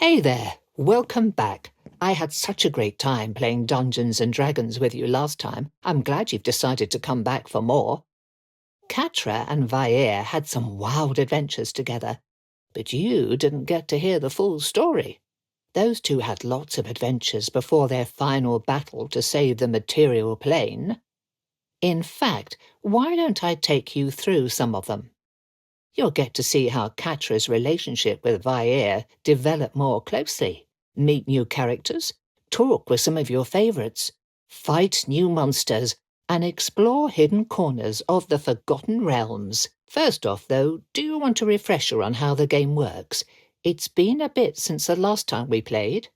Hey there, welcome back. I had such a great time playing Dungeons and Dragons with you last time. I'm glad you've decided to come back for more. Catra and Vair had some wild adventures together, but you didn't get to hear the full story. Those two had lots of adventures before their final battle to save the material plane. In fact, why don't I take you through some of them? You'll get to see how Catra's relationship with Vair developed more closely, meet new characters, talk with some of your favorites, fight new monsters, and explore hidden corners of the Forgotten Realms. First off, though, do you want a refresher on how the game works? It's been a bit since the last time we played.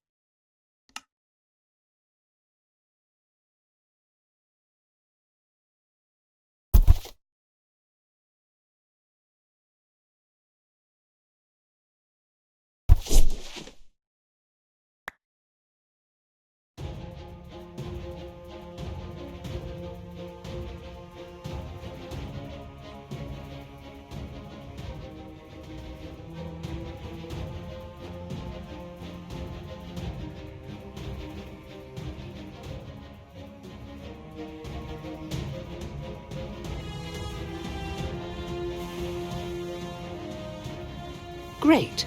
Great.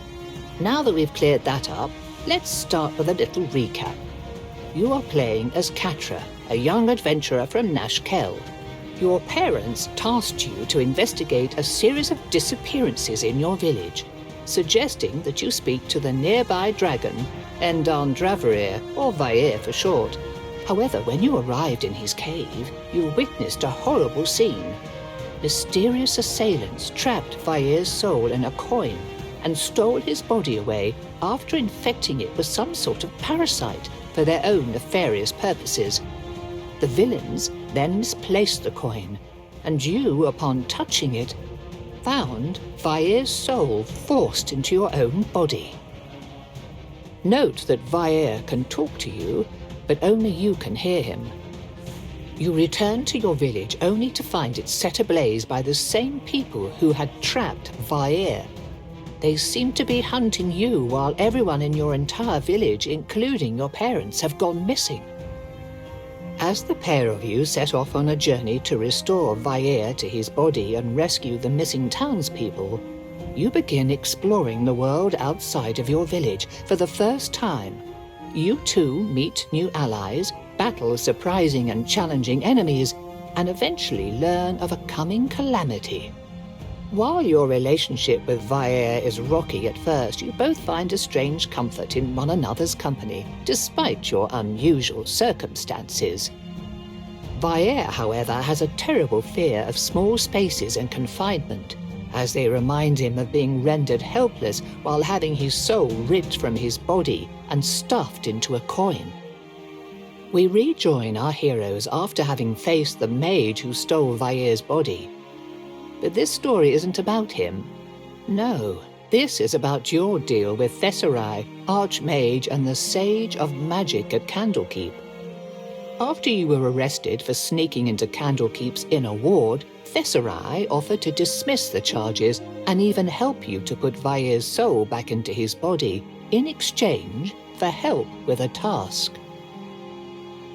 Now that we've cleared that up, let's start with a little recap. You are playing as Catra, a young adventurer from Nashkel. Your parents tasked you to investigate a series of disappearances in your village, suggesting that you speak to the nearby dragon, Endan Draverir, or Vair for short. However, when you arrived in his cave, you witnessed a horrible scene. Mysterious assailants trapped Vair's soul in a coin and stole his body away after infecting it with some sort of parasite for their own nefarious purposes. The villains then misplaced the coin, and you, upon touching it, found Vair's soul forced into your own body. Note that Vair can talk to you, but only you can hear him. You return to your village only to find it set ablaze by the same people who had trapped Vair. They seem to be hunting you while everyone in your entire village, including your parents, have gone missing. As the pair of you set off on a journey to restore Vair to his body and rescue the missing townspeople, you begin exploring the world outside of your village for the first time. You too meet new allies, battle surprising and challenging enemies, and eventually learn of a coming calamity. While your relationship with Vair is rocky at first, you both find a strange comfort in one another's company, despite your unusual circumstances. Vair, however, has a terrible fear of small spaces and confinement, as they remind him of being rendered helpless while having his soul ripped from his body and stuffed into a coin. We rejoin our heroes after having faced the mage who stole Vair's body. But this story isn't about him. No, this is about your deal with Thesserai, Archmage and the Sage of Magic at Candlekeep. After you were arrested for sneaking into Candlekeep's inner ward, Thesserai offered to dismiss the charges and even help you to put Vair's soul back into his body in exchange for help with a task.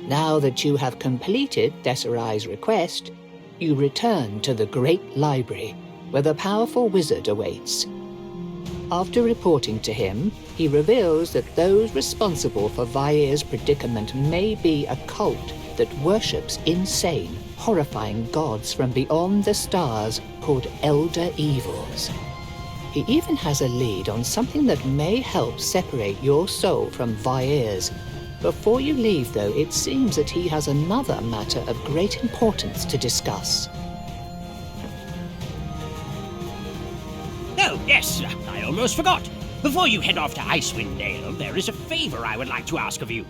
Now that you have completed Thesserai's request, you return to the Great Library, where the powerful wizard awaits. After reporting to him, he reveals that those responsible for Vair's predicament may be a cult that worships insane, horrifying gods from beyond the stars called Elder Evils. He even has a lead on something that may help separate your soul from Vair's. Before you leave, though, it seems that he has another matter of great importance to discuss. Oh, yes, I almost forgot. Before you head off to Icewind Dale, there is a favor I would like to ask of you.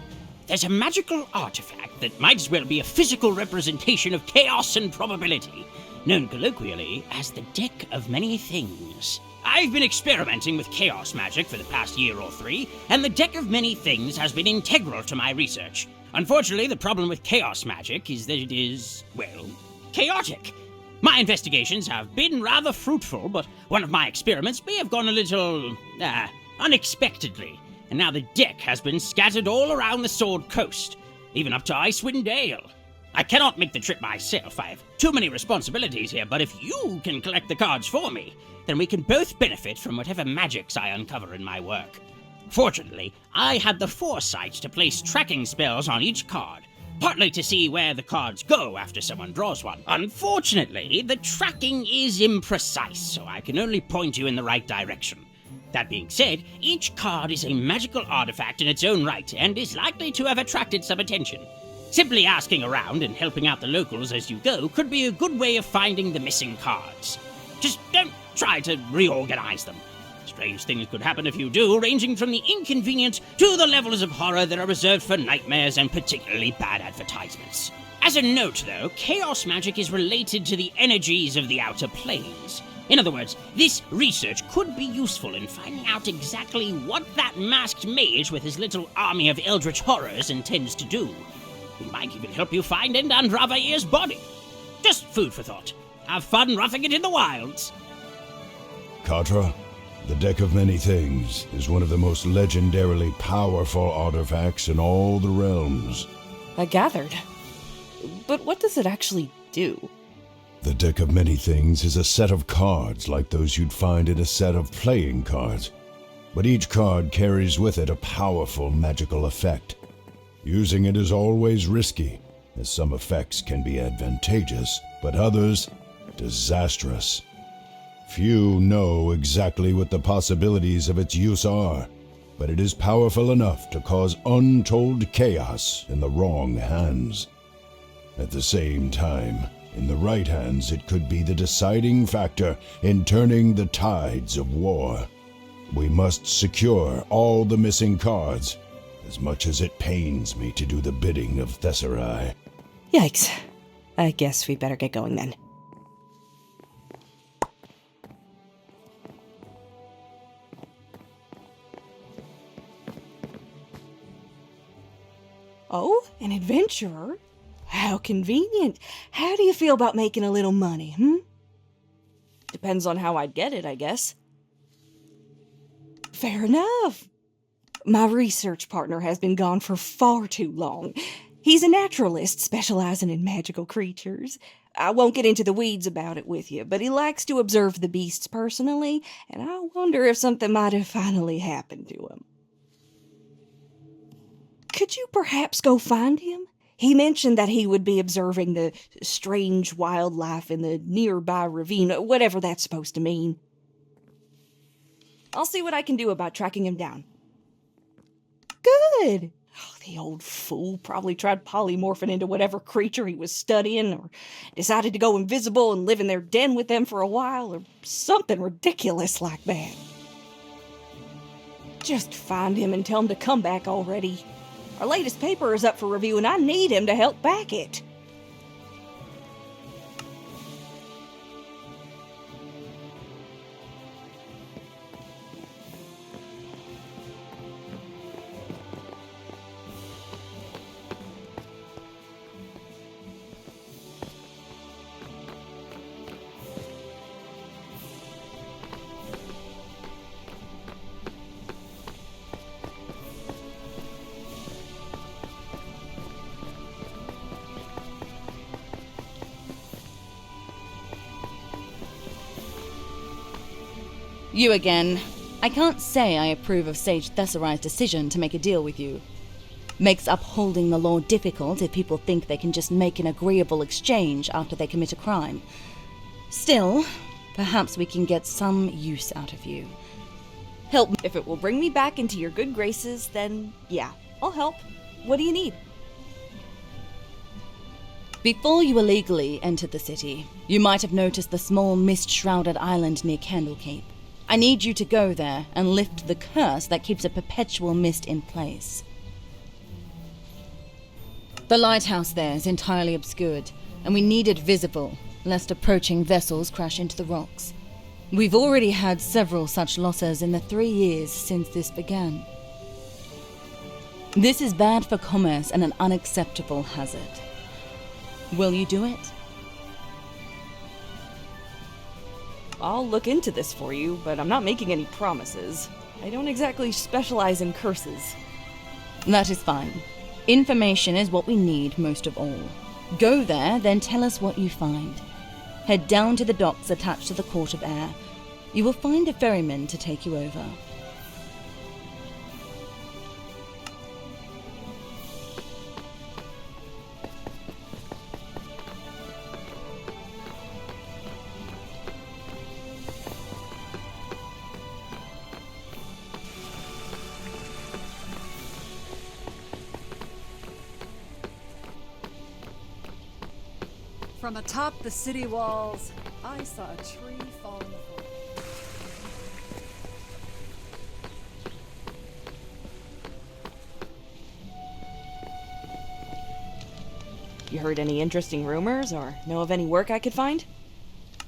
There's a magical artifact that might as well be a physical representation of chaos and probability, known colloquially as the Deck of Many Things. I've been experimenting with chaos magic for the past year or 3, and the Deck of Many Things has been integral to my research. Unfortunately, the problem with chaos magic is that it is, well, chaotic. My investigations have been rather fruitful, but one of my experiments may have gone a little, unexpectedly, and now the deck has been scattered all around the Sword Coast, even up to Icewind Dale. I cannot make the trip myself, I have too many responsibilities here, but if you can collect the cards for me, then we can both benefit from whatever magics I uncover in my work. Fortunately, I had the foresight to place tracking spells on each card, partly to see where the cards go after someone draws one. Unfortunately, the tracking is imprecise, so I can only point you in the right direction. That being said, each card is a magical artifact in its own right, and is likely to have attracted some attention. Simply asking around and helping out the locals as you go could be a good way of finding the missing cards. Just don't try to reorganize them. Strange things could happen if you do, ranging from the inconvenient to the levels of horror that are reserved for nightmares and particularly bad advertisements. As a note, though, chaos magic is related to the energies of the outer planes. In other words, this research could be useful in finding out exactly what that masked mage with his little army of eldritch horrors intends to do. It might even help you find Endan Dravair's body. Just food for thought. Have fun roughing it in the wilds. Katra, the Deck of Many Things is one of the most legendarily powerful artifacts in all the realms. I gathered. But what does it actually do? The Deck of Many Things is a set of cards like those you'd find in a set of playing cards. But each card carries with it a powerful magical effect. Using it is always risky, as some effects can be advantageous, but others disastrous. Few know exactly what the possibilities of its use are, but it is powerful enough to cause untold chaos in the wrong hands. At the same time, in the right hands, it could be the deciding factor in turning the tides of war. We must secure all the missing cards, as much as it pains me to do the bidding of Thessarai. Yikes. I guess we better get going then. Oh, an adventurer? How convenient. How do you feel about making a little money, Depends on how I'd get it, I guess. Fair enough. My research partner has been gone for far too long. He's a naturalist specializing in magical creatures. I won't get into the weeds about it with you, but he likes to observe the beasts personally, and I wonder if something might have finally happened to him. Could you perhaps go find him? He mentioned that he would be observing the strange wildlife in the nearby ravine, whatever that's supposed to mean. I'll see what I can do about tracking him down. Good. Oh, the old fool probably tried polymorphing into whatever creature he was studying, or decided to go invisible and live in their den with them for a while, or something ridiculous like that. Just find him and tell him to come back already. Our latest paper is up for review and I need him to help back it. You again. I can't say I approve of Sage Thessarai's decision to make a deal with you. Makes upholding the law difficult if people think they can just make an agreeable exchange after they commit a crime. Still, perhaps we can get some use out of you. Help me. If it will bring me back into your good graces, then yeah, I'll help. What do you need? Before you illegally entered the city, you might have noticed the small mist-shrouded island near Candlekeep. I need you to go there and lift the curse that keeps a perpetual mist in place. The lighthouse there is entirely obscured, and we need it visible, lest approaching vessels crash into the rocks. We've already had several such losses in the 3 years since this began. This is bad for commerce and an unacceptable hazard. Will you do it? I'll look into this for you, but I'm not making any promises. I don't exactly specialize in curses. That is fine. Information is what we need most of all. Go there, then tell us what you find. Head down to the docks attached to the Court of Air. You will find a ferryman to take you over. From atop the city walls, I saw a tree fall in the forest. You heard any interesting rumors or know of any work I could find?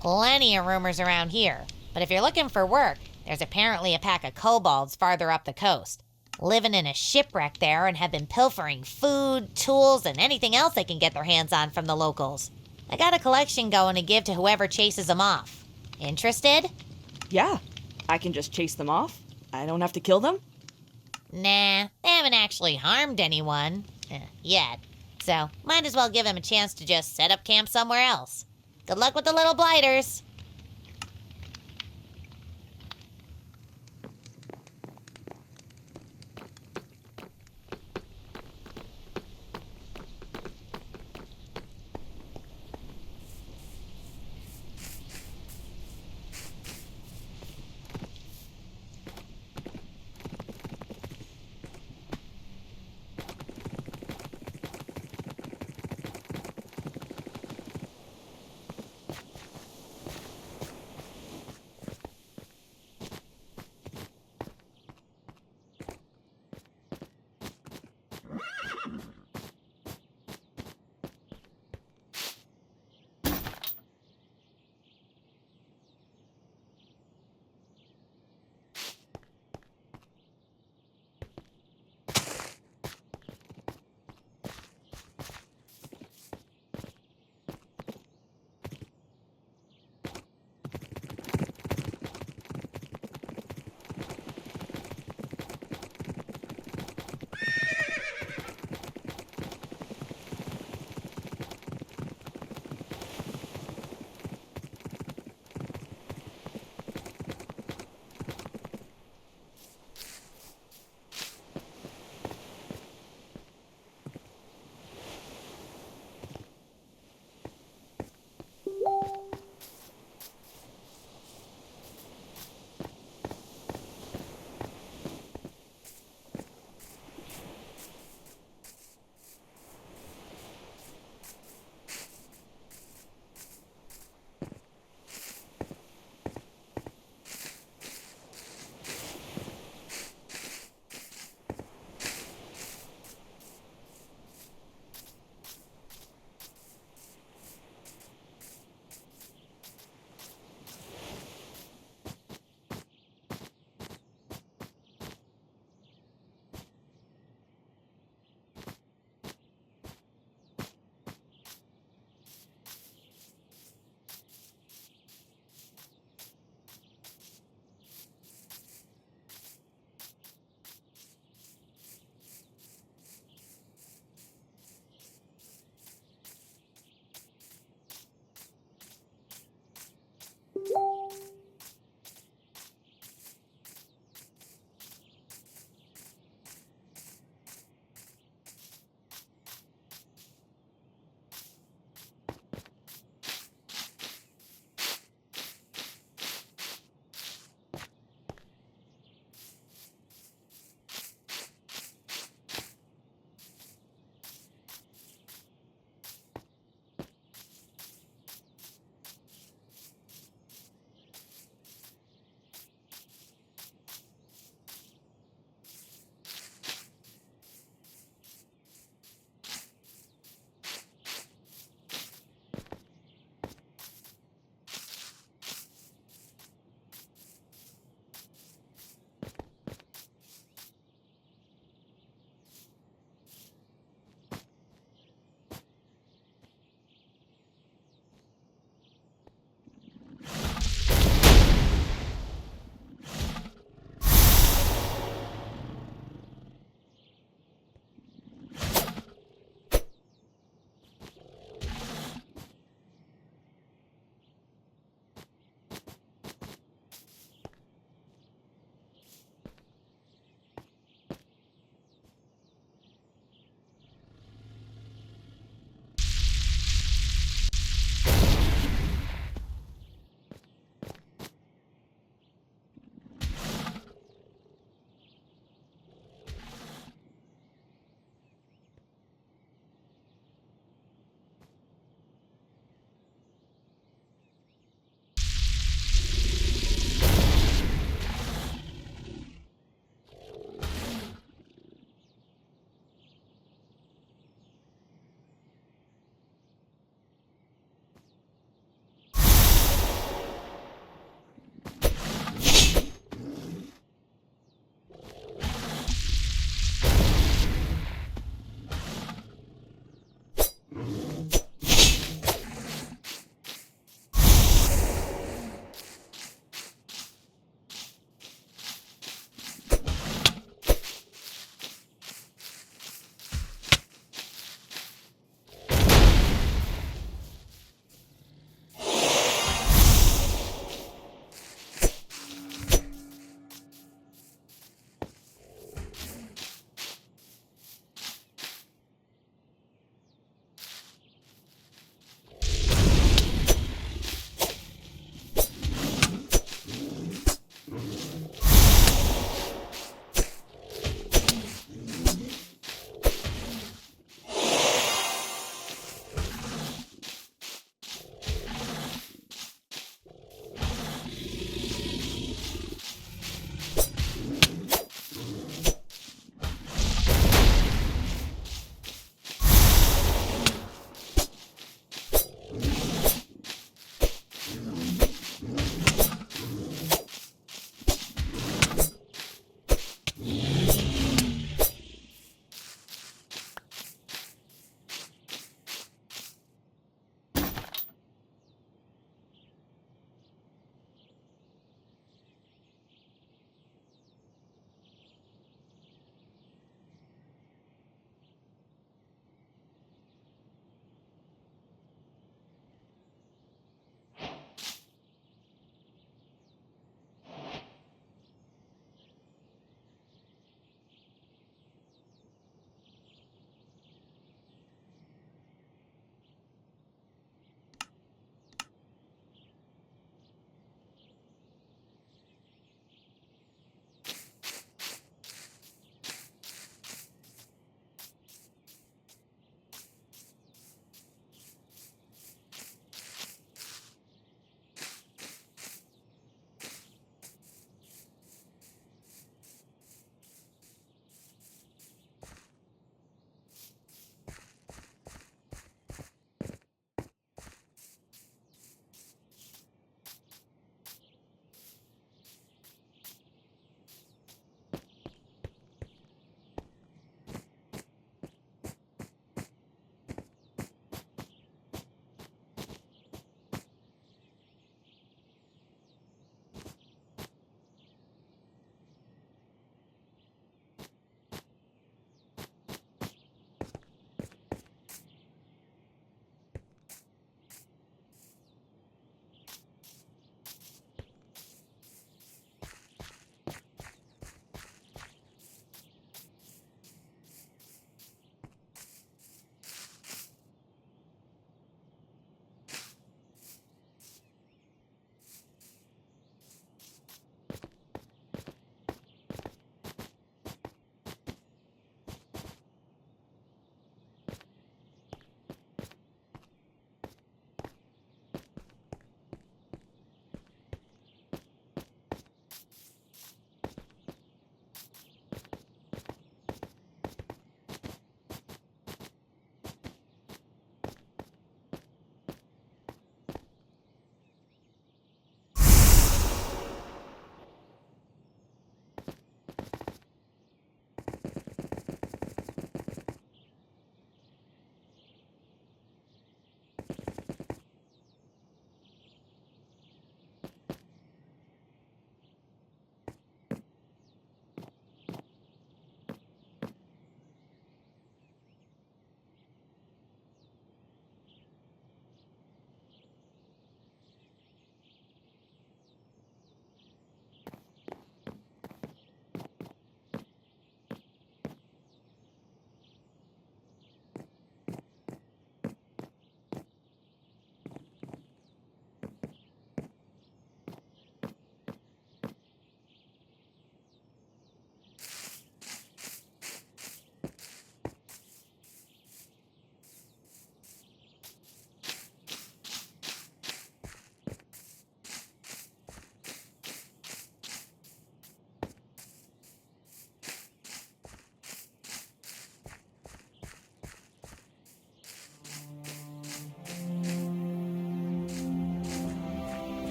Plenty of rumors around here, but if you're looking for work, there's apparently a pack of kobolds farther up the coast, living in a shipwreck there and have been pilfering food, tools, and anything else they can get their hands on from the locals. I got a collection going to give to whoever chases them off. Interested? Yeah, I can just chase them off. I don't have to kill them. Nah, they haven't actually harmed anyone. Yet. So, might as well give them a chance to just set up camp somewhere else. Good luck with the little blighters.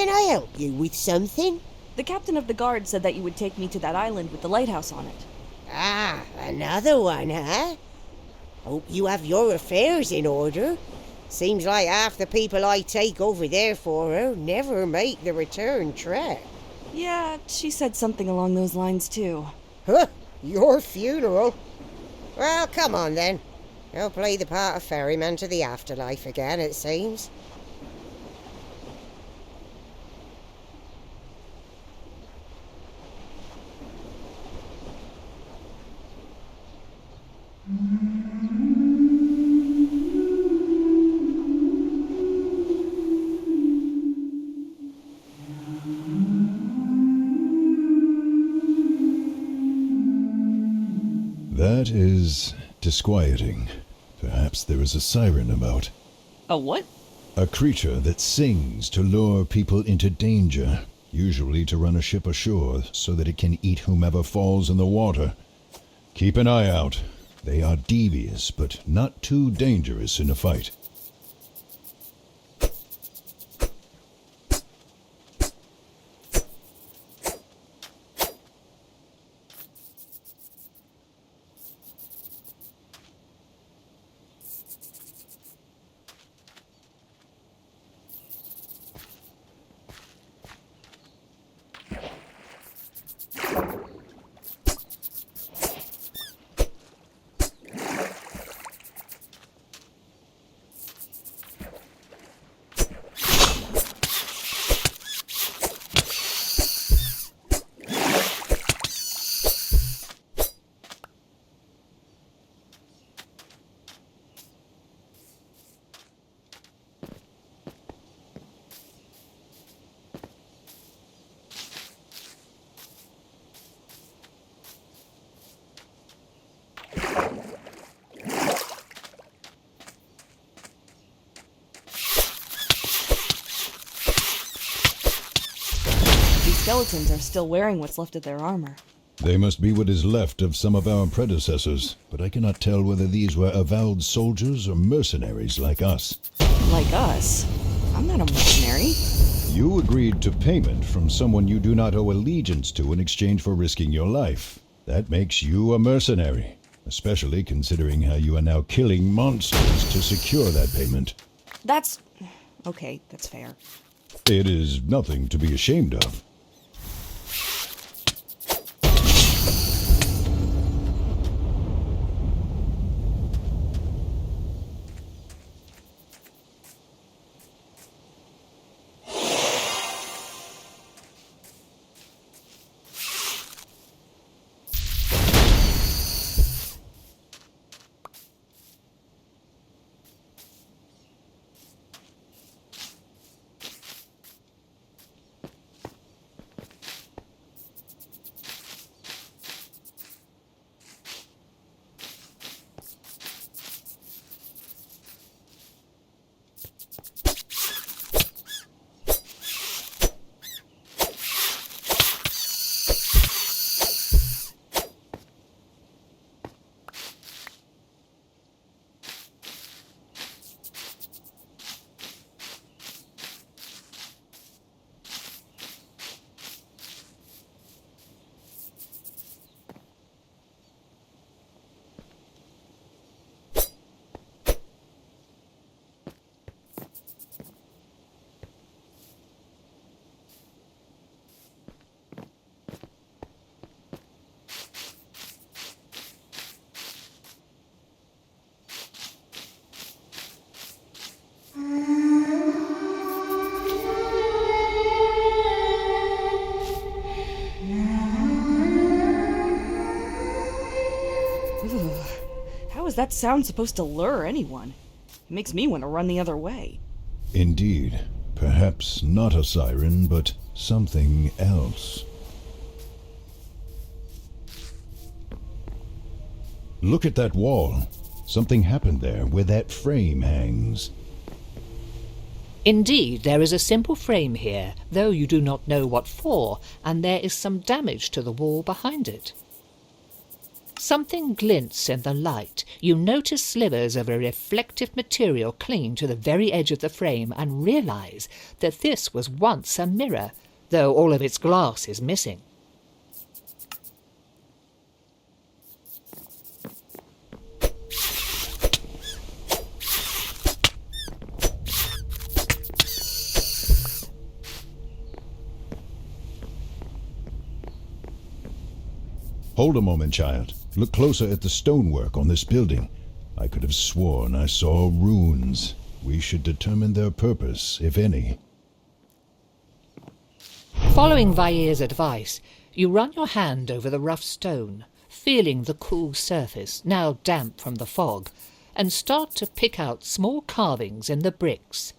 Can I help you with something? The captain of the guard said that you would take me to that island with the lighthouse on it. Ah, another one, huh? Hope you have your affairs in order. Seems like half the people I take over there for her never make the return trip. Yeah, she said something along those lines too. Huh, your funeral? Well, come on then. I'll play the part of ferryman to the afterlife again, it seems. That is disquieting. Perhaps there is a siren about. A what? A creature that sings to lure people into danger, usually to run a ship ashore so that it can eat whomever falls in the water. Keep an eye out. They are devious, but not too dangerous in a fight. Skeletons are still wearing what's left of their armor. They must be what is left of some of our predecessors, but I cannot tell whether these were avowed soldiers or mercenaries like us. Like us? I'm not a mercenary. You agreed to payment from someone you do not owe allegiance to in exchange for risking your life. That makes you a mercenary, especially considering how you are now killing monsters to secure that payment. That's... okay, that's fair. It is nothing to be ashamed of. How is that sound supposed to lure anyone? It makes me want to run the other way. Indeed. Perhaps not a siren, but something else. Look at that wall. Something happened there where that frame hangs. Indeed, there is a simple frame here, though you do not know what for, and there is some damage to the wall behind it. Something glints in the light. You notice slivers of a reflective material clinging to the very edge of the frame and realize that this was once a mirror, though all of its glass is missing. Hold a moment, child. Look closer at the stonework on this building. I could have sworn I saw runes. We should determine their purpose, if any. Following Vair's advice, you run your hand over the rough stone, feeling the cool surface, now damp from the fog, and start to pick out small carvings in the bricks.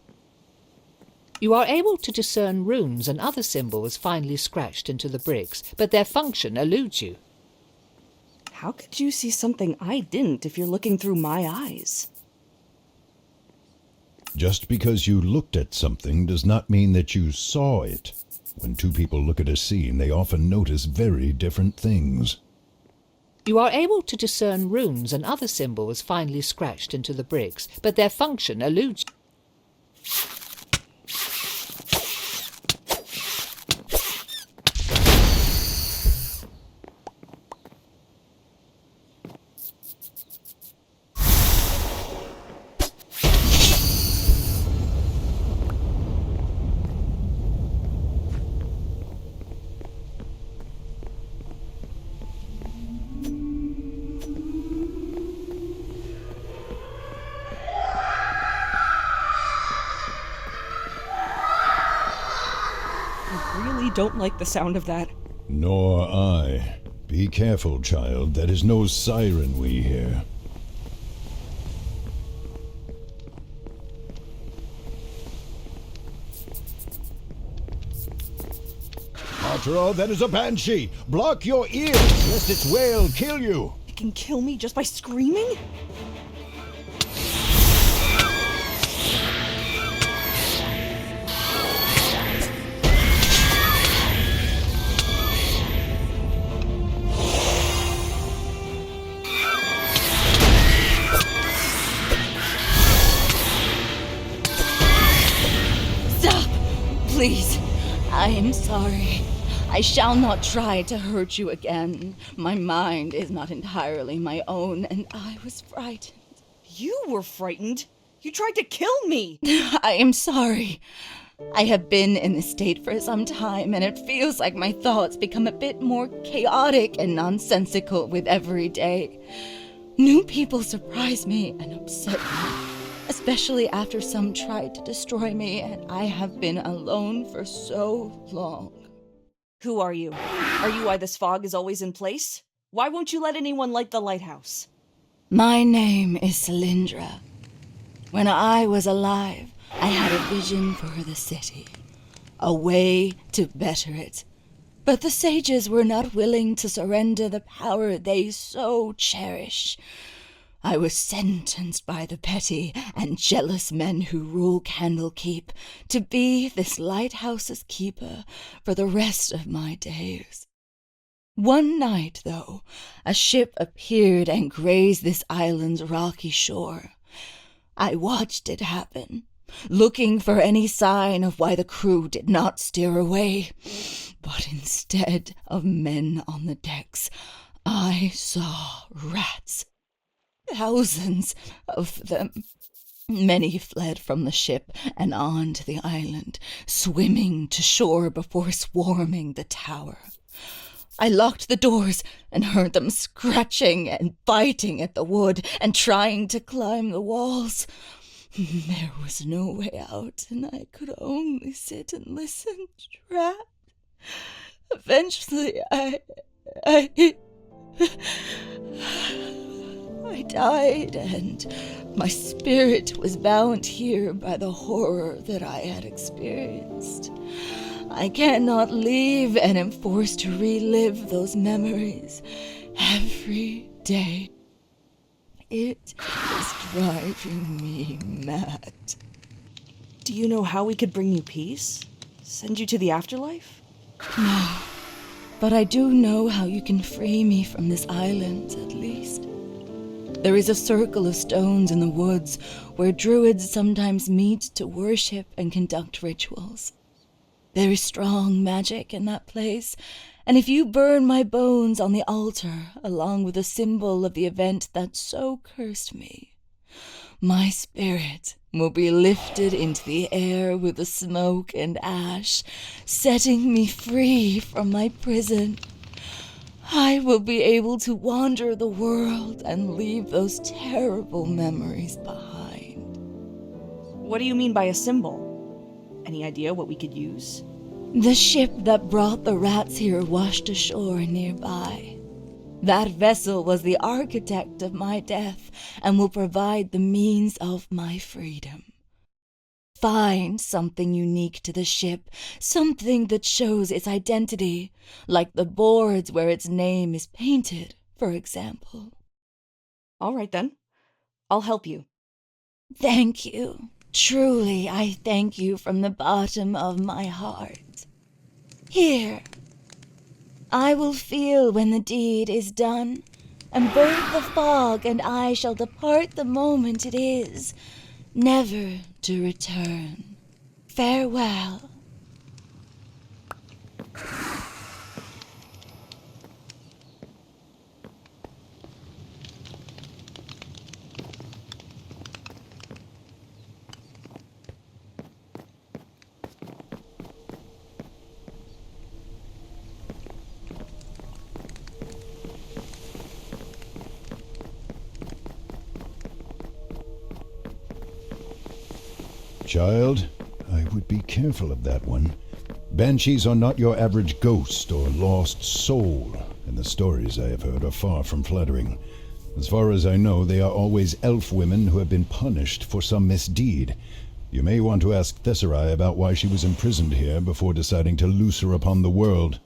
You are able to discern runes and other symbols finely scratched into the bricks, but their function eludes you. How could you see something I didn't if you're looking through my eyes? Just because you looked at something does not mean that you saw it. When two people look at a scene, they often notice very different things. You are able to discern runes and other symbols finely scratched into the bricks, but their function eludes you. Don't like the sound of that. Nor I. Be careful, child. That is no siren we hear. Matra, that is a banshee! Block your ears, lest its wail kill you! It can kill me just by screaming? Please, I am sorry. I shall not try to hurt you again. My mind is not entirely my own, and I was frightened. You were frightened? You tried to kill me! I am sorry. I have been in this state for some time, and it feels like my thoughts become a bit more chaotic and nonsensical with every day. New people surprise me and upset me. Especially after some tried to destroy me, and I have been alone for so long. Who are you? Are you why this fog is always in place? Why won't you let anyone light the lighthouse? My name is Cylindra. When I was alive, I had a vision for the city, a way to better it. But the sages were not willing to surrender the power they so cherish. I was sentenced by the petty and jealous men who rule Candlekeep to be this lighthouse's keeper for the rest of my days. One night, though, a ship appeared and grazed this island's rocky shore. I watched it happen, looking for any sign of why the crew did not steer away. But instead of men on the decks, I saw rats. Thousands of them. Many fled from the ship and onto the island, swimming to shore before swarming the tower. I locked the doors and heard them scratching and biting at the wood and trying to climb the walls. There was no way out, and I could only sit and listen, trapped. Eventually, I died, and my spirit was bound here by the horror that I had experienced. I cannot leave and am forced to relive those memories every day. It is driving me mad. Do you know how we could bring you peace? Send you to the afterlife? No. but I do know how you can free me from this island, at least. There is a circle of stones in the woods where druids sometimes meet to worship and conduct rituals. There is strong magic in that place, and if you burn my bones on the altar along with a symbol of the event that so cursed me, my spirit will be lifted into the air with the smoke and ash, setting me free from my prison. I will be able to wander the world and leave those terrible memories behind. What do you mean by a symbol? Any idea what we could use? The ship that brought the rats here washed ashore nearby. That vessel was the architect of my death and will provide the means of my freedom. Find something unique to the ship, something that shows its identity, like the boards where its name is painted, for example. All right then. I'll help you. Thank you. Truly, I thank you from the bottom of my heart. Here. I will feel when the deed is done, and both the fog and I shall depart the moment it is, never to return. Farewell. Child, I would be careful of that one. Banshees are not your average ghost or lost soul, and the stories I have heard are far from flattering. As far as I know, they are always elf women who have been punished for some misdeed. You may want to ask Tesserae about why she was imprisoned here before deciding to loose her upon the world.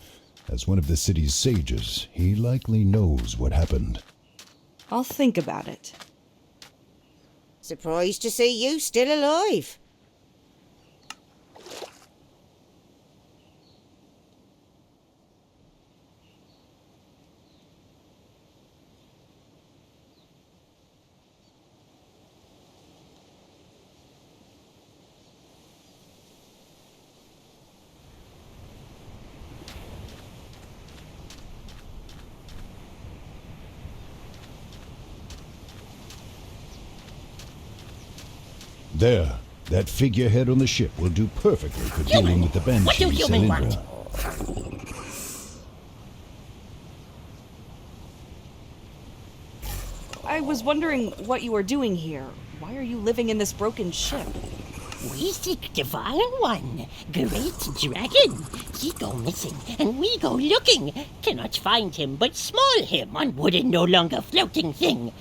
As one of the city's sages, he likely knows what happened. I'll think about it. Surprised to see you still alive. There, that figurehead on the ship will do perfectly for dealing with the Banshee. What do human want? I was wondering what you are doing here. Why are you living in this broken ship? We seek Divine One, great dragon. He go missing, and we go looking. Cannot find him, but small him on wooden, no longer floating thing.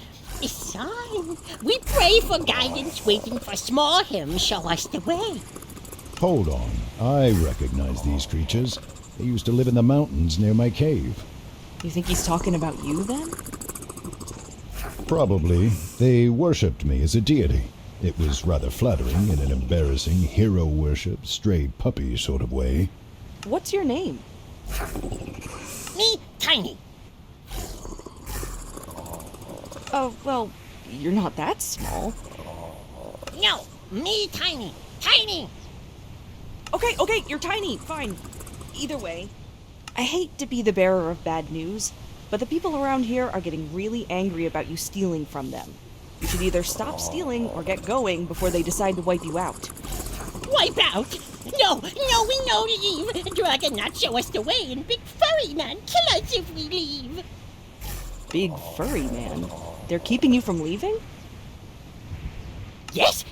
A sign. We pray for guidance, waiting for small him show us the way. Hold on, I recognize these creatures. They used to live in the mountains near my cave. You think he's talking about you then? Probably. They worshipped me as a deity. It was rather flattering in an embarrassing hero worship, stray puppy sort of way. What's your name? Me, Tiny. Oh, well, you're not that small. No, me, Tiny. Tiny. Okay, you're tiny. Fine. Either way, I hate to be the bearer of bad news, but the people around here are getting really angry about you stealing from them. You should either stop stealing or get going before they decide to wipe you out. Wipe out? No, we know leave. Dragon not show us the way, and big furry man kill us if we leave. Big furry man? They're keeping you from leaving? Yes,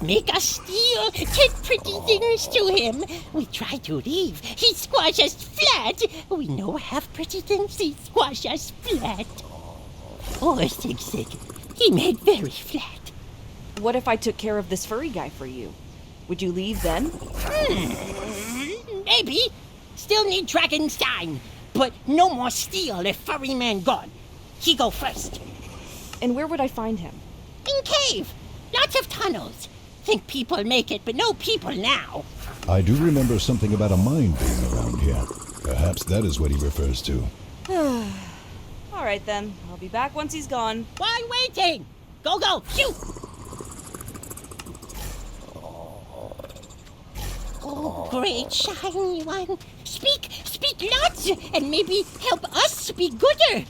make us steal. Take pretty things to him. We try to leave. He squash us flat. We no have pretty things. He squash us flat. Or zigzag. He made very flat. What if I took care of this furry guy for you? Would you leave then? Maybe. Still need dragon sign. But no more steal if furry man gone. He go first. And where would I find him? In cave. Lots of tunnels. Think people make it, but no people now. I do remember something about a mine being around here. Perhaps that is what he refers to. All right then, I'll be back once he's gone. Why waiting? Go, go, shoot! Oh, great shiny one. Speak lots, and maybe help us be gooder.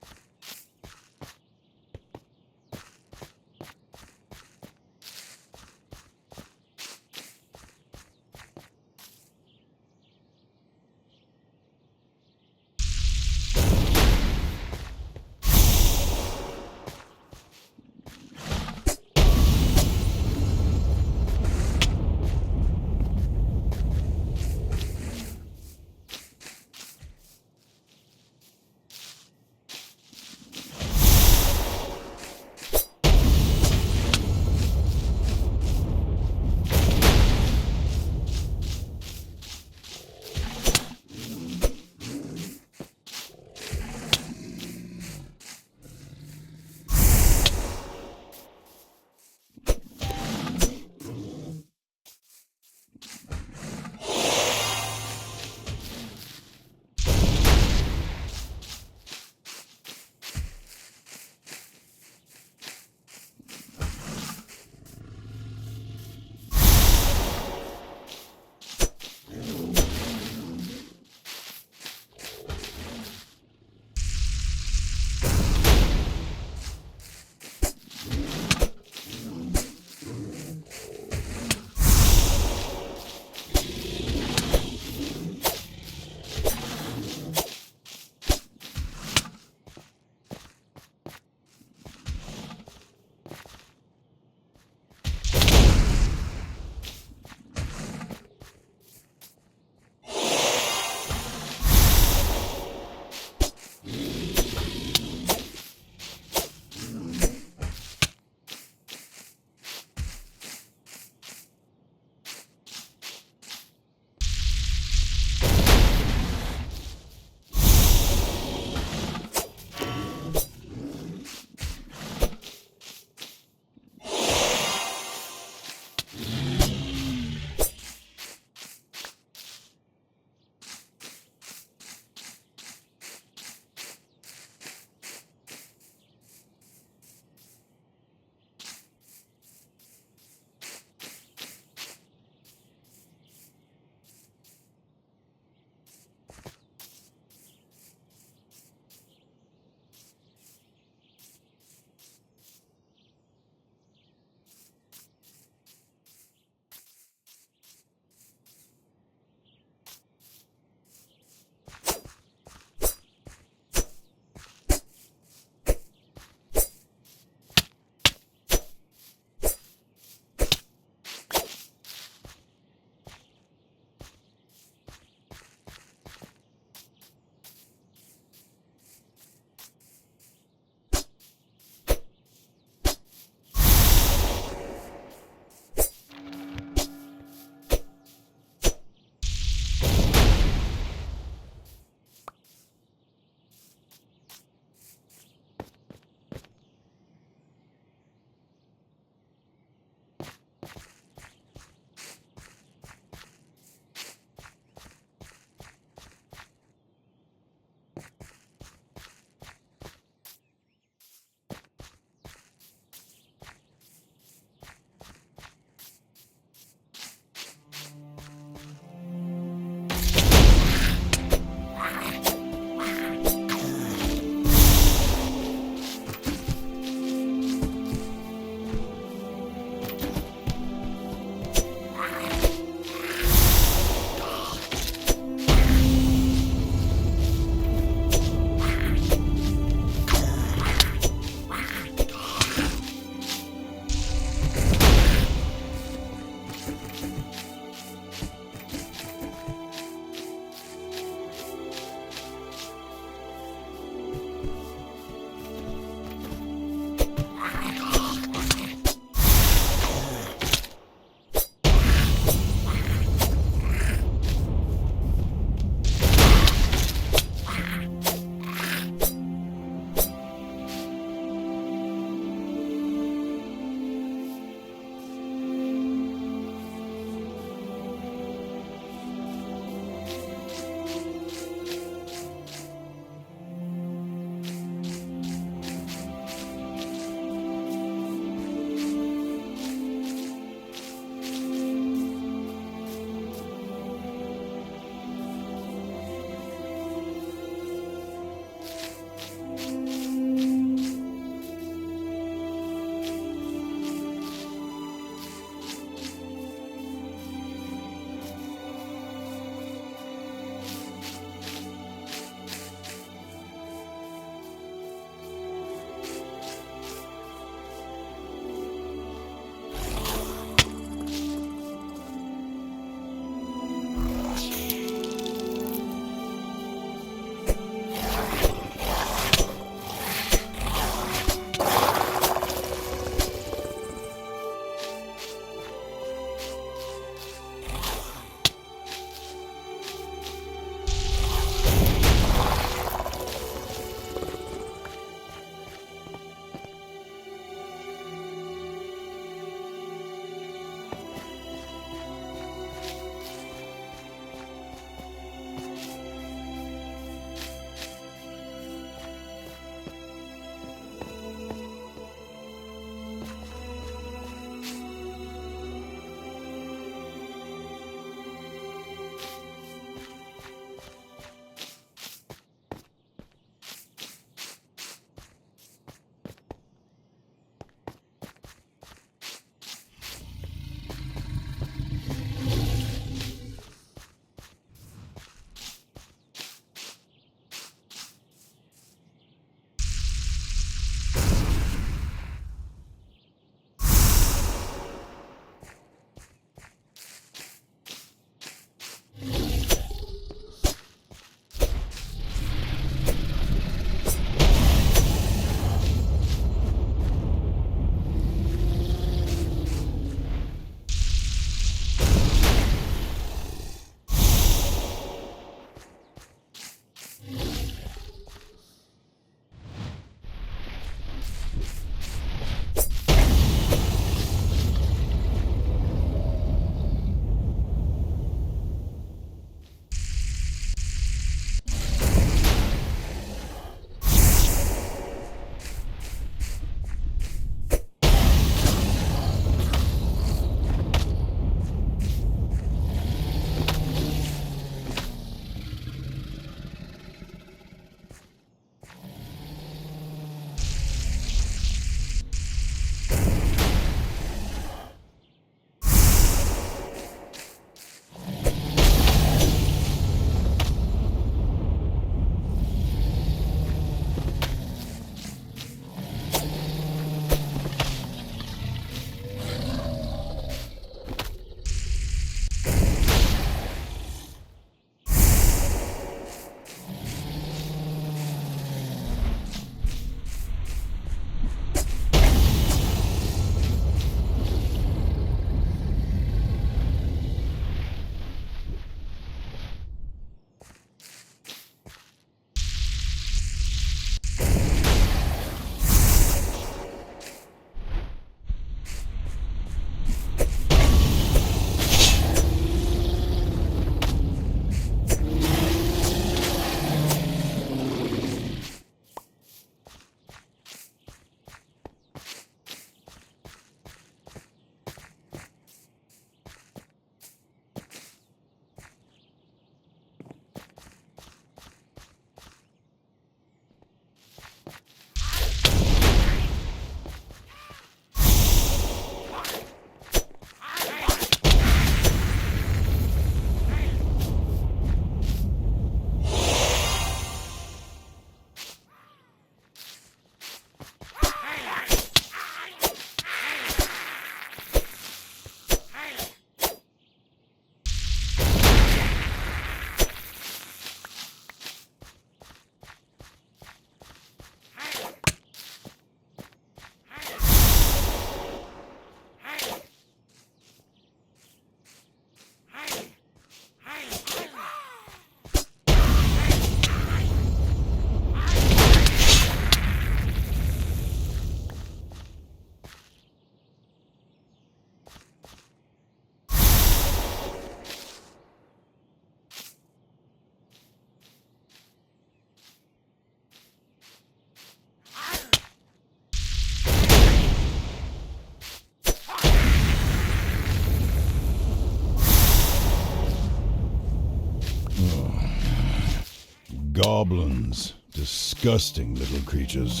Goblins. Disgusting little creatures.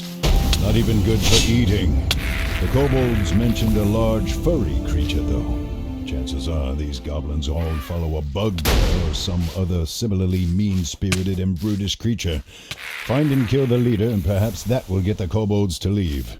Not even good for eating. The kobolds mentioned a large furry creature, though. Chances are these goblins all follow a bugbear or some other similarly mean-spirited and brutish creature. Find and kill the leader, and perhaps that will get the kobolds to leave.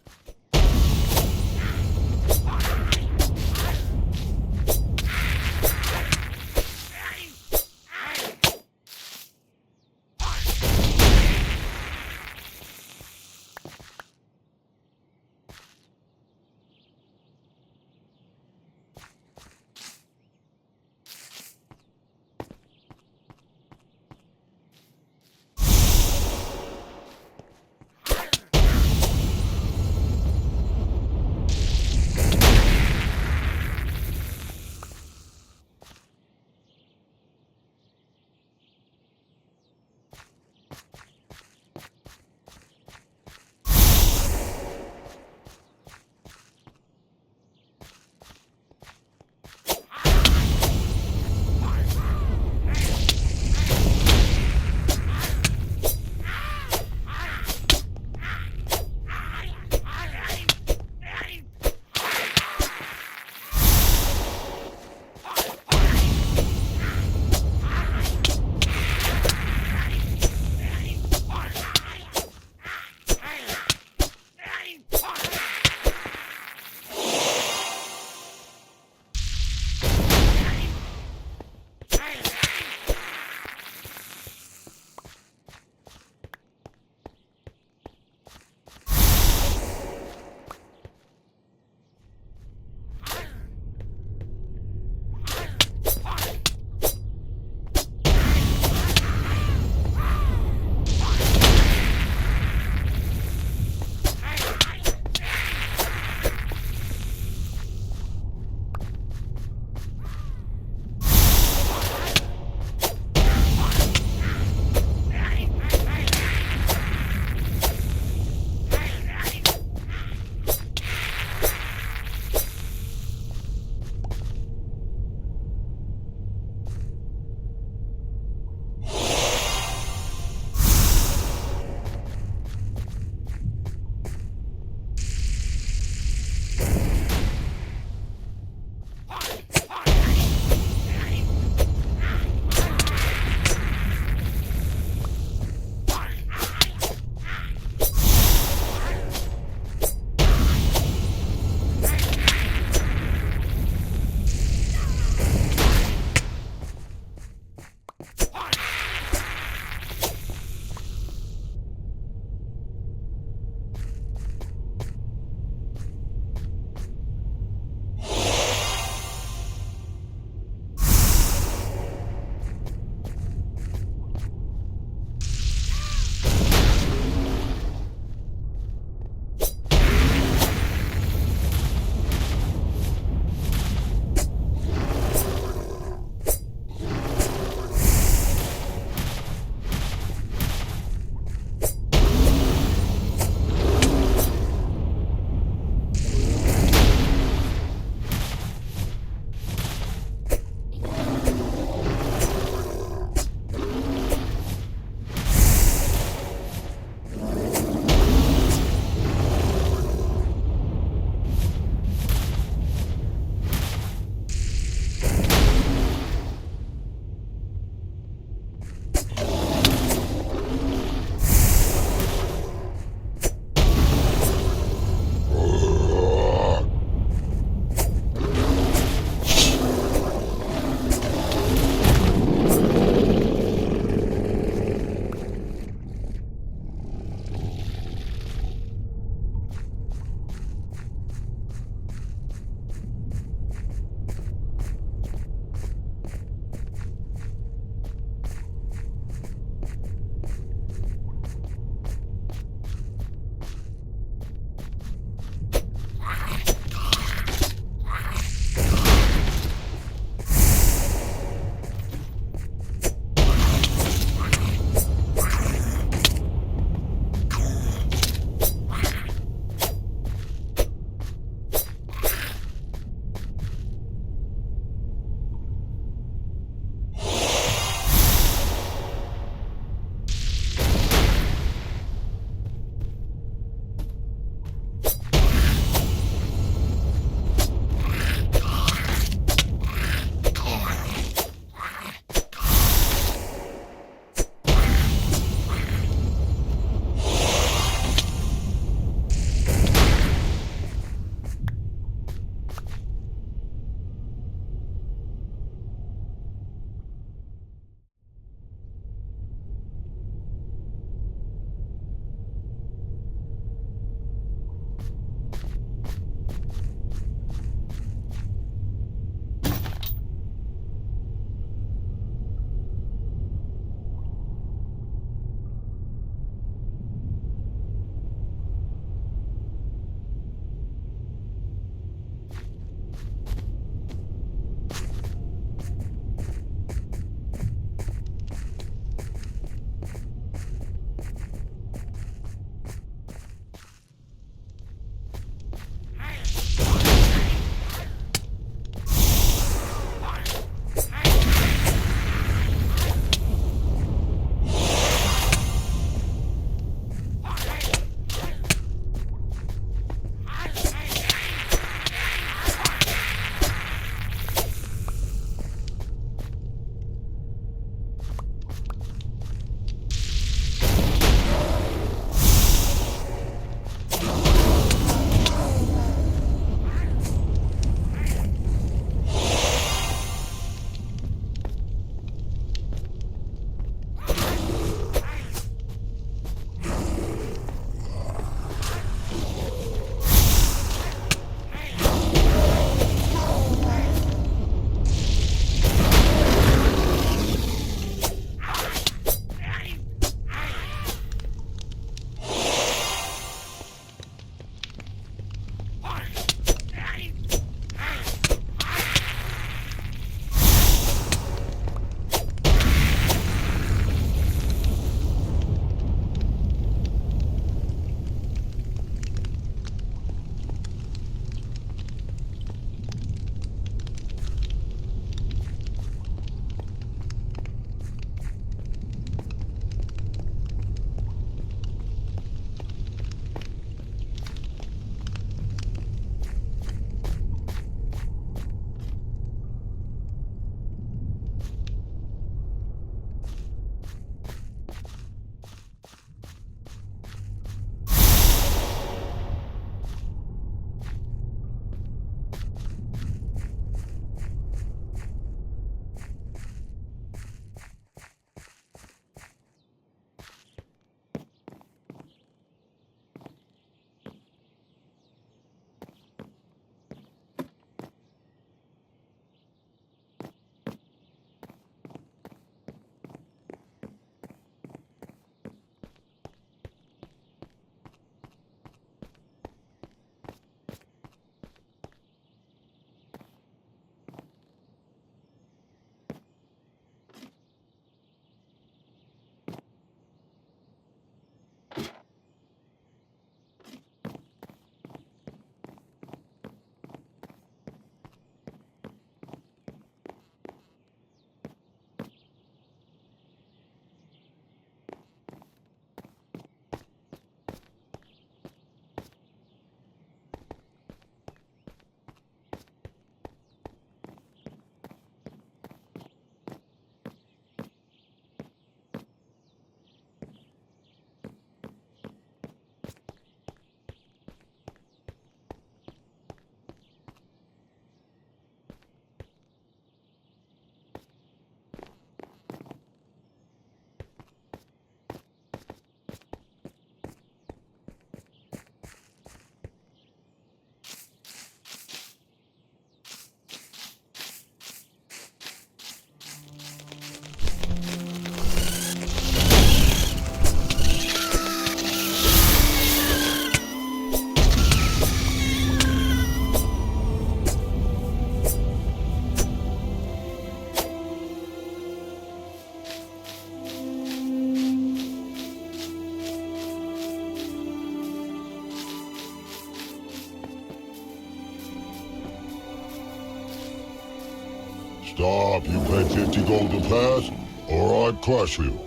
Stop, you paid 50 gold to pass, or I crush you.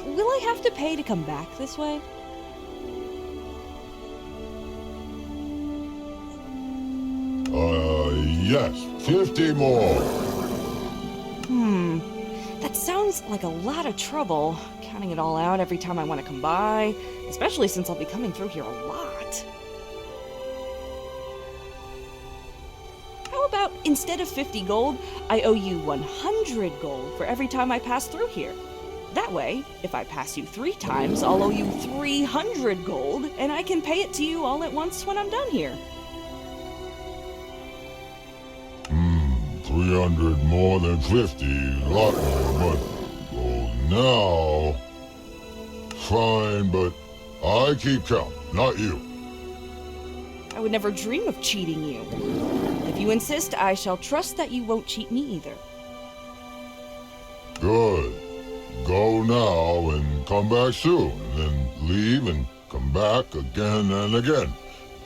Will I have to pay to come back this way? Yes, 50 more. That sounds like a lot of trouble, counting it all out every time I want to come by, especially since I'll be coming through here a lot. How about, instead of 50 gold, I owe you 100 gold for every time I pass through here? That way, if I pass you 3 times, I'll owe you 300 gold, and I can pay it to you all at once when I'm done here. 300 more than 50, a lot more, but, well, now... Fine, but I keep count, not you. I would never dream of cheating you. If you insist, I shall trust that you won't cheat me either. Good. Go now and come back soon, then leave and come back again and again.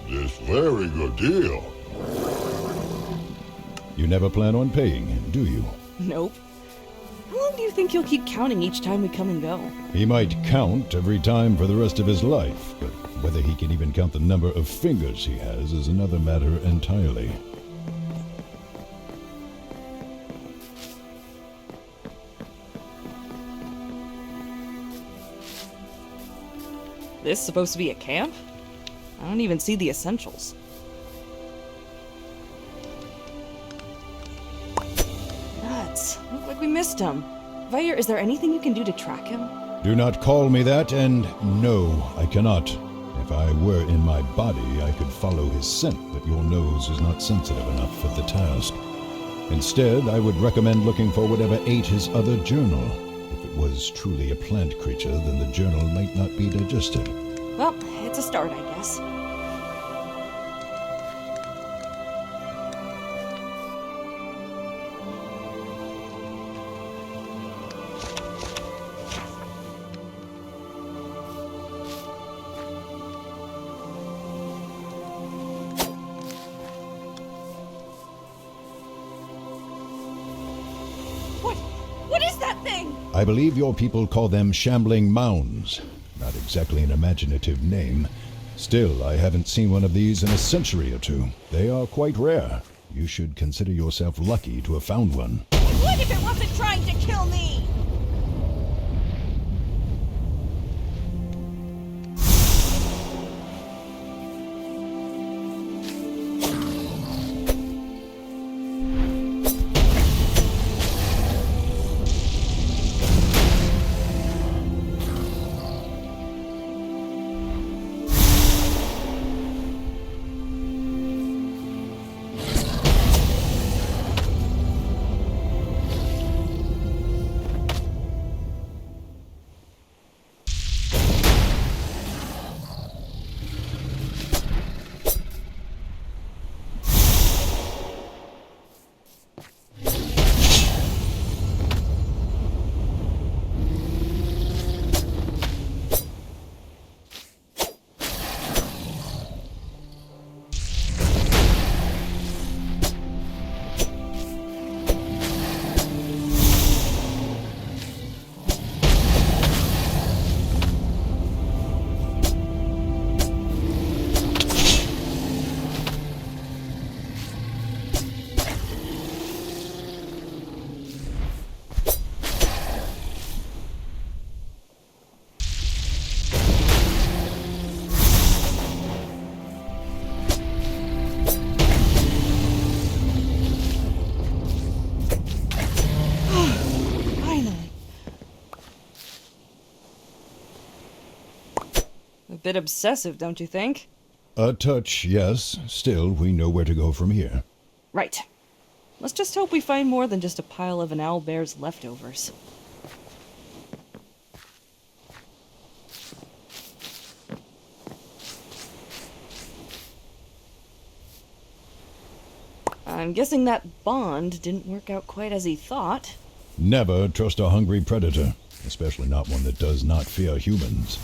This very good deal. You never plan on paying, do you? Nope. How long do you think you'll keep counting each time we come and go? He might count every time for the rest of his life, but whether he can even count the number of fingers he has is another matter entirely. This supposed to be a camp? I don't even see the essentials. Nuts. Look like we missed him. Vayer, is there anything you can do to track him? Do not call me that, and no, I cannot. If I were in my body, I could follow his scent, but your nose is not sensitive enough for the task. Instead, I would recommend looking for whatever ate his other journal. If it was truly a plant creature, then the journal might not be digested. Well, it's a start, I guess. What is that thing? I believe your people call them shambling mounds. Not exactly an imaginative name. Still, I haven't seen one of these in a century or two. They are quite rare. You should consider yourself lucky to have found one. What if it wasn't trying to kill me? Bit obsessive, don't you think? A touch, yes. Still, we know where to go from here. Right. Let's just hope we find more than just a pile of an owlbear's leftovers. I'm guessing that bond didn't work out quite as he thought. Never trust a hungry predator, especially not one that does not fear humans.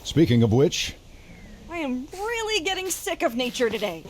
Speaking of which... I am really getting sick of nature today.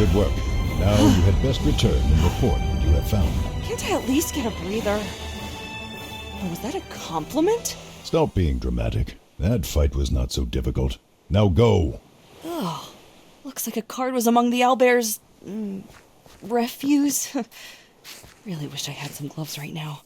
Good work. Now you had best return and report what you have found. Can't I at least get a breather? Was that a compliment? Stop being dramatic. That fight was not so difficult. Now go. Oh, looks like a card was among the owlbear's refuse. Really wish I had some gloves right now.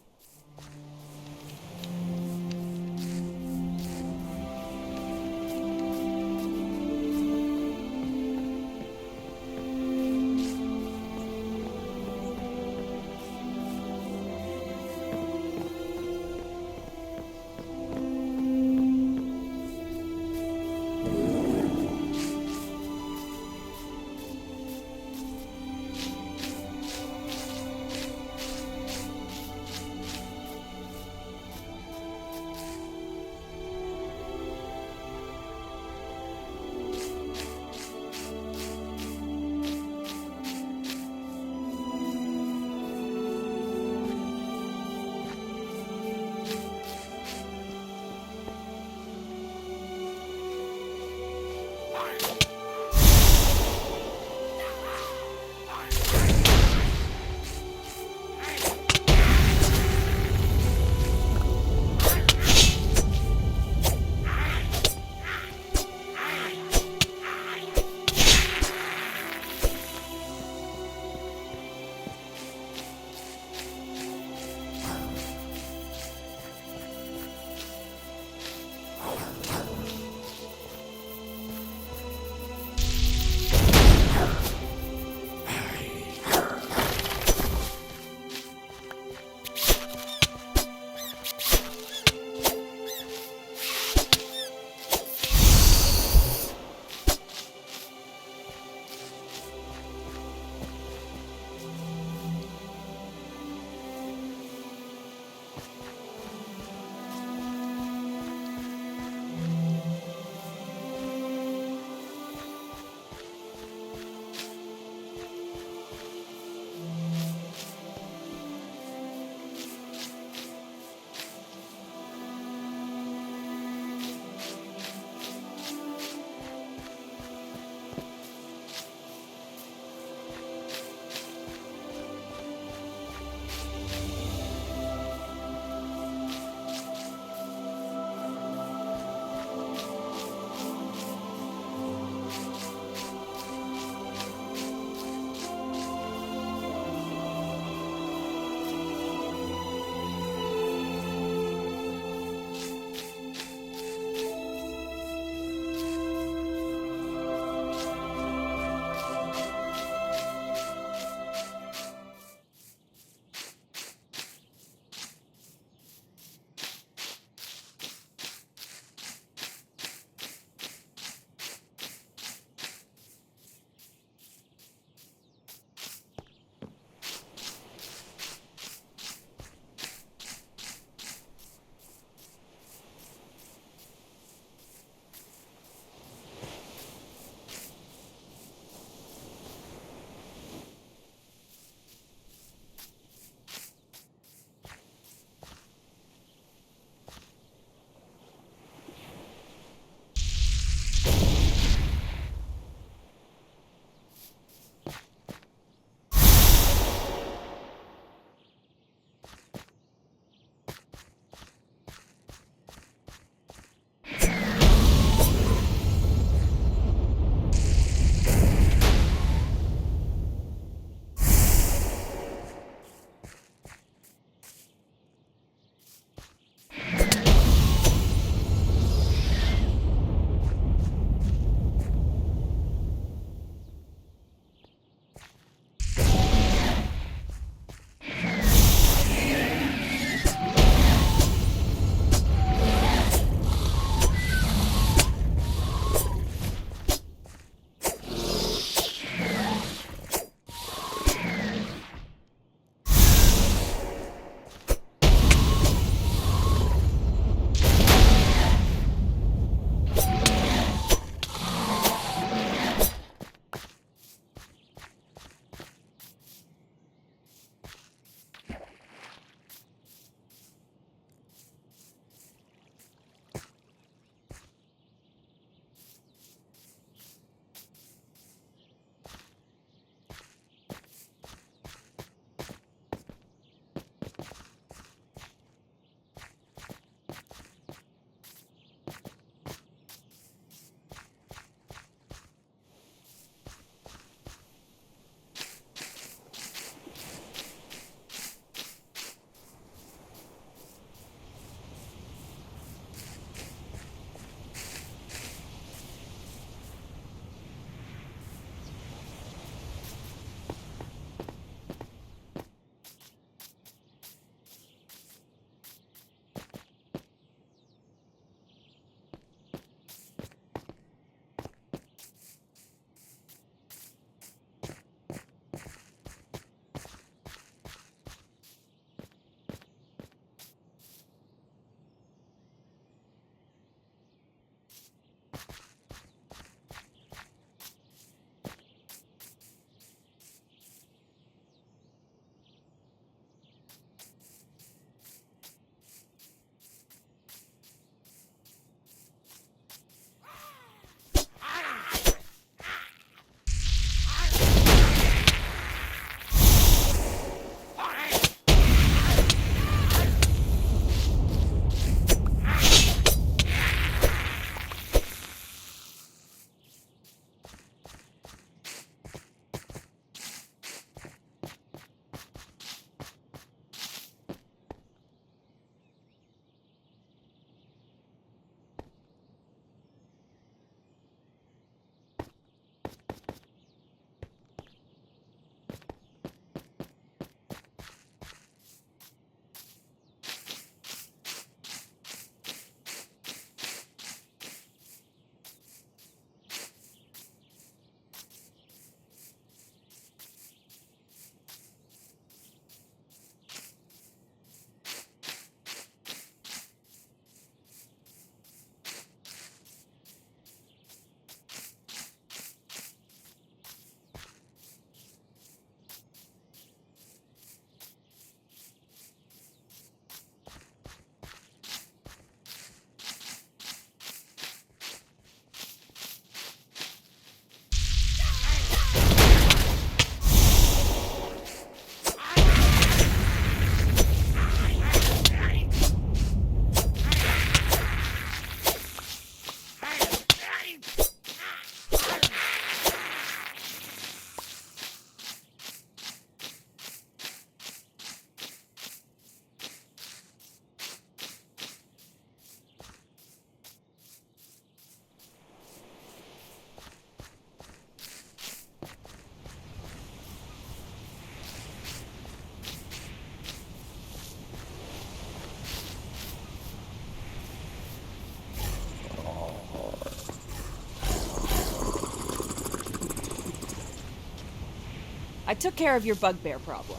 I took care of your bugbear problem.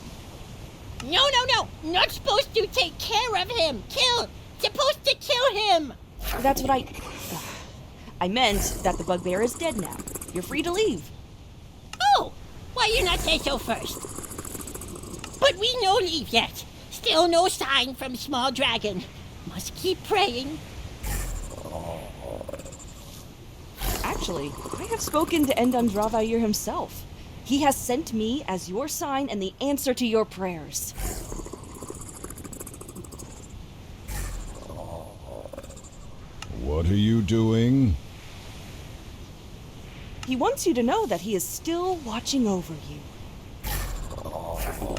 No. Not supposed to take care of him. Supposed to kill him. That's what I meant that the bugbear is dead now. You're free to leave. Oh, why you not say so first? But we no leave yet. Still no sign from small dragon. Must keep praying. Actually, I have spoken to Endandravair himself. He has sent me as your sign and the answer to your prayers. What are you doing? He wants you to know that he is still watching over you.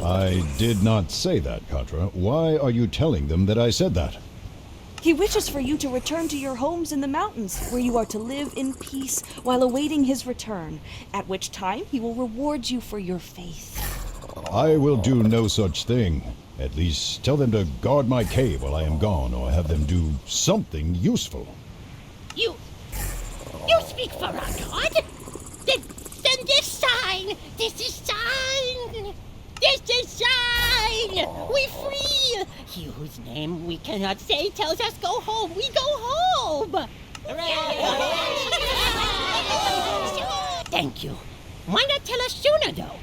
I did not say that, Katra. Why are you telling them that I said that? He wishes for you to return to your homes in the mountains, where you are to live in peace while awaiting his return, at which time he will reward you for your faith. I will do no such thing. At least tell them to guard my cave while I am gone, or have them do something useful. You speak for our God? Then this sign! This is sign! This is sign! We free! He whose name we cannot say tells us go home. We go home! Thank you. Why not tell us sooner, though?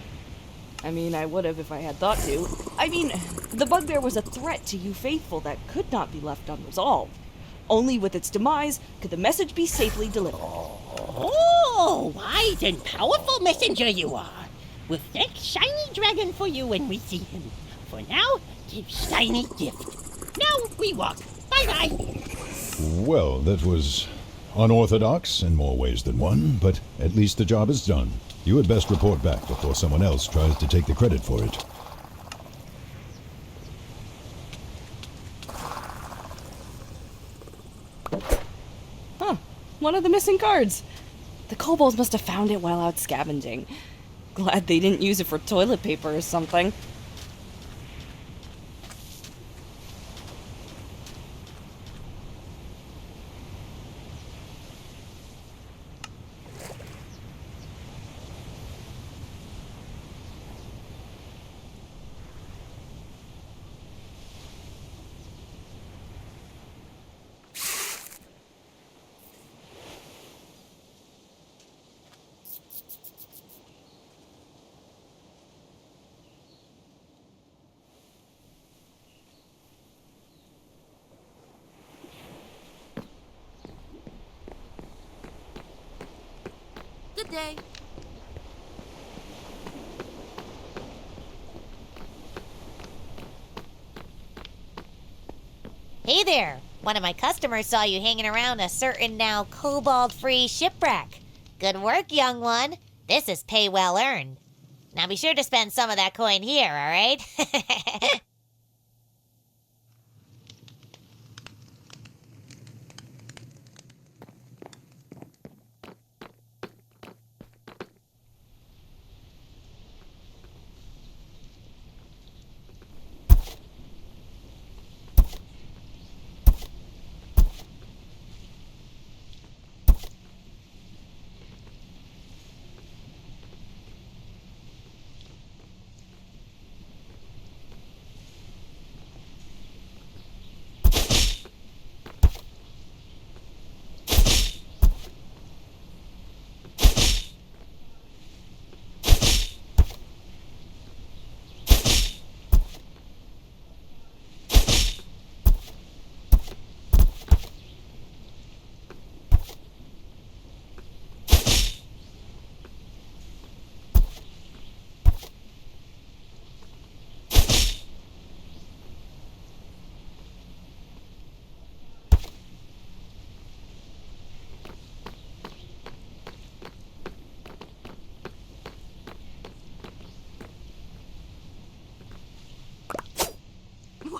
I mean, I would have if I had thought to. I mean, the bugbear was a threat to you faithful that could not be left unresolved. Only with its demise could the message be safely delivered. Oh, wise and powerful messenger you are. We'll thank Shiny Dragon for you when we see him. For now, give Shiny gift. Now we walk. Bye-bye. Well, that was unorthodox in more ways than one, but at least the job is done. You had best report back before someone else tries to take the credit for it. Huh. One of the missing cards. The kobolds must have found it while out scavenging. Glad they didn't use it for toilet paper or something. Good day. Hey there! One of my customers saw you hanging around a certain now kobold-free shipwreck. Good work, young one. This is pay well earned. Now be sure to spend some of that coin here, all right?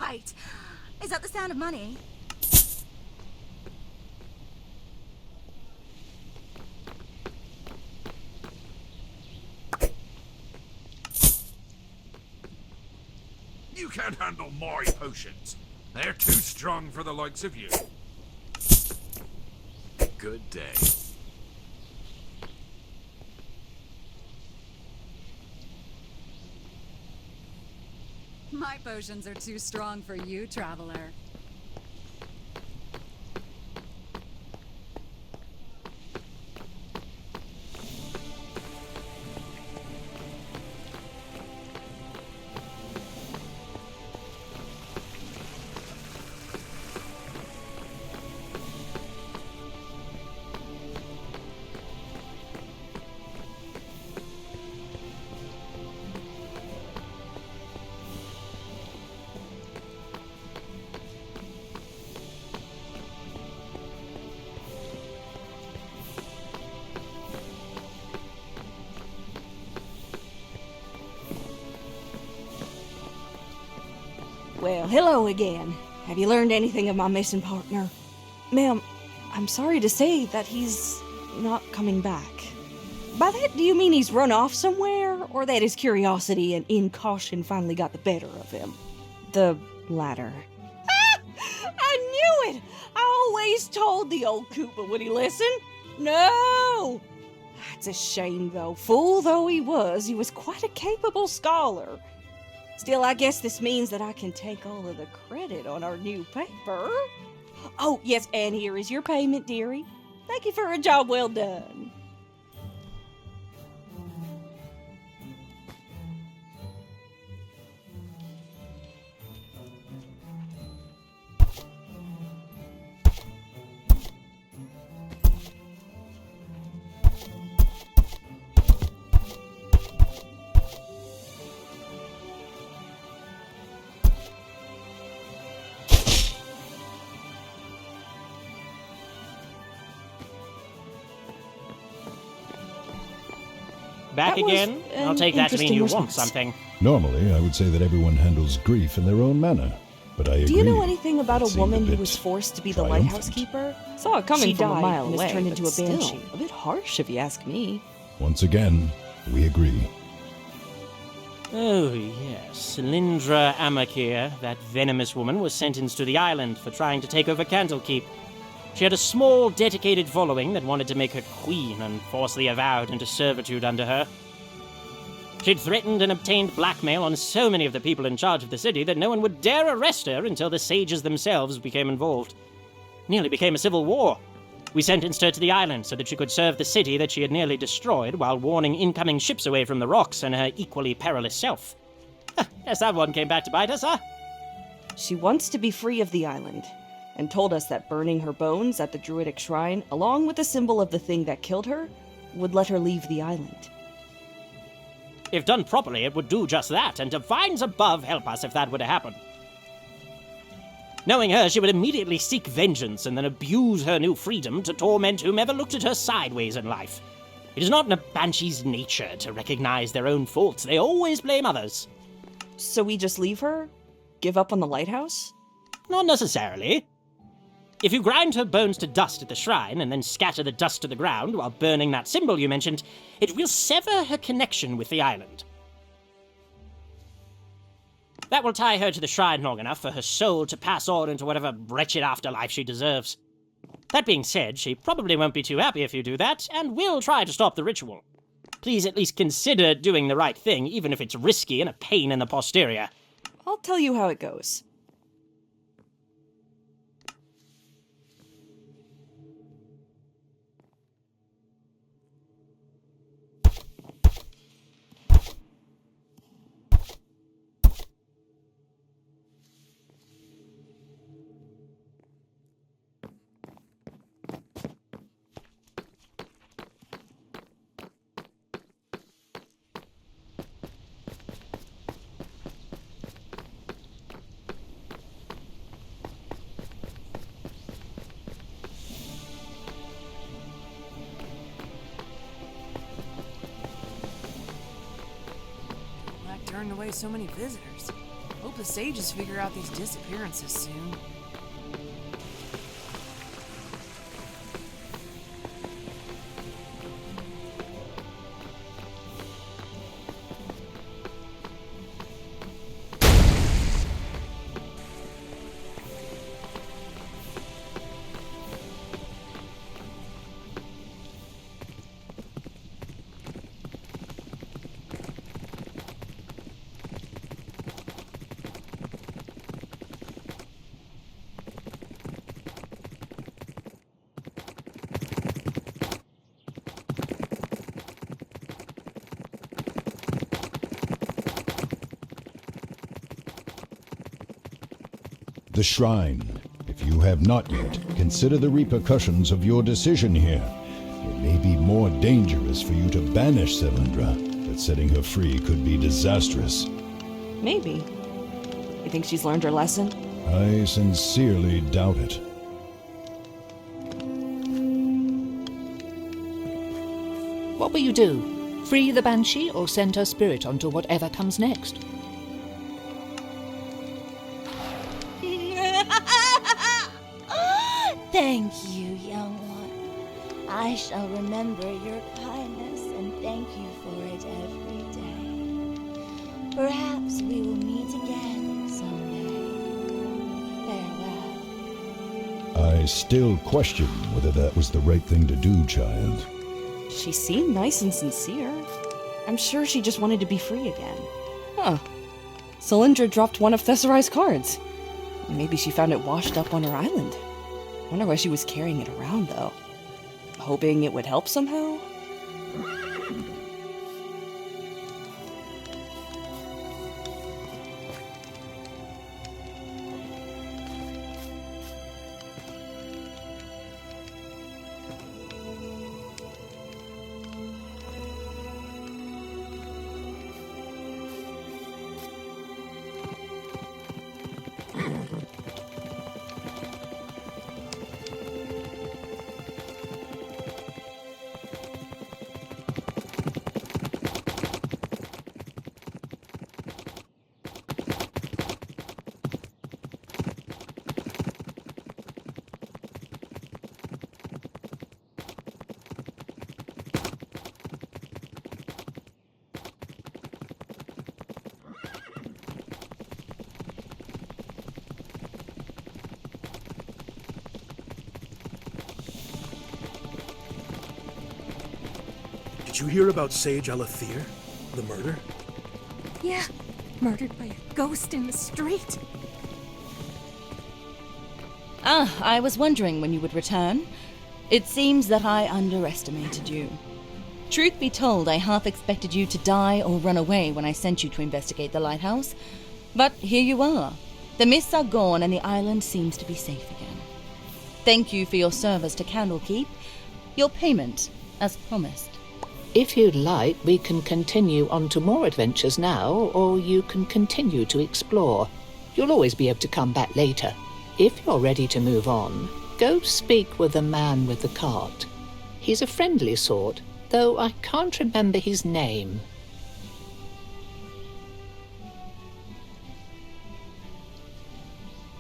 Wait, is that the sound of money? You can't handle my potions. They're too strong for the likes of you. Good day. My potions are too strong for you, traveler. Well, hello again. Have you learned anything of my missing partner? Ma'am, I'm sorry to say that he's not coming back. By that, do you mean he's run off somewhere, or that his curiosity and incaution finally got the better of him? The latter. Ah! I knew it! I always told the old coot, but would he listen? No! It's a shame, though. Fool though he was quite a capable scholar. Still, I guess this means that I can take all of the credit on our new paper. Oh, yes, and here is your payment, dearie. Thank you for a job well done. Back That was again? I'll an take that to mean interesting you want response. something. Normally, I would say that everyone handles grief in their own manner, but I agree. Do you know anything about That a seemed woman who bit was forced to be the triumphant. lighthouse keeper? Saw it coming She from a died mile and was away, turned but into a still, banshee. a bit harsh if you ask me. Once again, we agree. Oh, yes. Lindra Amakir, that venomous woman, was sentenced to the island for trying to take over Candlekeep. She had a small, dedicated following that wanted to make her queen and force the avowed into servitude under her. She'd threatened and obtained blackmail on so many of the people in charge of the city that no one would dare arrest her until the sages themselves became involved. Nearly became a civil war. We sentenced her to the island so that she could serve the city that she had nearly destroyed while warning incoming ships away from the rocks and her equally perilous self. Guess that one came back to bite us, huh? She wants to be free of the island, and told us that burning her bones at the druidic shrine, along with the symbol of the thing that killed her, would let her leave the island. If done properly, it would do just that, and divines above help us if that were to happen. Knowing her, she would immediately seek vengeance and then abuse her new freedom to torment whomever looked at her sideways in life. It is not in a banshee's nature to recognize their own faults. They always blame others. So we just leave her? Give up on the lighthouse? Not necessarily. If you grind her bones to dust at the shrine and then scatter the dust to the ground while burning that symbol you mentioned, it will sever her connection with the island. That will tie her to the shrine long enough for her soul to pass on into whatever wretched afterlife she deserves. That being said, she probably won't be too happy if you do that, and will try to stop the ritual. Please at least consider doing the right thing, even if it's risky and a pain in the posterior. I'll tell you how it goes. Black turned away so many visitors. Hope the sages figure out these disappearances soon. the shrine. If you have not yet, consider the repercussions of your decision here. It may be more dangerous for you to banish Cylindra, but setting her free could be disastrous. Maybe. You think she's learned her lesson? I sincerely doubt it. What will you do? Free the Banshee or send her spirit onto whatever comes next? Thank you, young one. I shall remember your kindness and thank you for it every day. Perhaps we will meet again someday. Farewell. I still question whether that was the right thing to do, child. She seemed nice and sincere. I'm sure she just wanted to be free again. Huh. Cylindra dropped one of Thesserai's cards. Maybe she found it washed up on her island. Wonder why she was carrying it around, though. Hoping it would help somehow? Did you hear about Sage Alathir? The murder? Yeah, murdered by a ghost in the street. I was wondering when you would return. It seems that I underestimated you. Truth be told, I half expected you to die or run away when I sent you to investigate the lighthouse. But here you are. The mists are gone and the island seems to be safe again. Thank you for your service to Candlekeep. Your payment, as promised. If you'd like, we can continue on to more adventures now, or you can continue to explore. You'll always be able to come back later. If you're ready to move on, go speak with the man with the cart. He's a friendly sort, though I can't remember his name.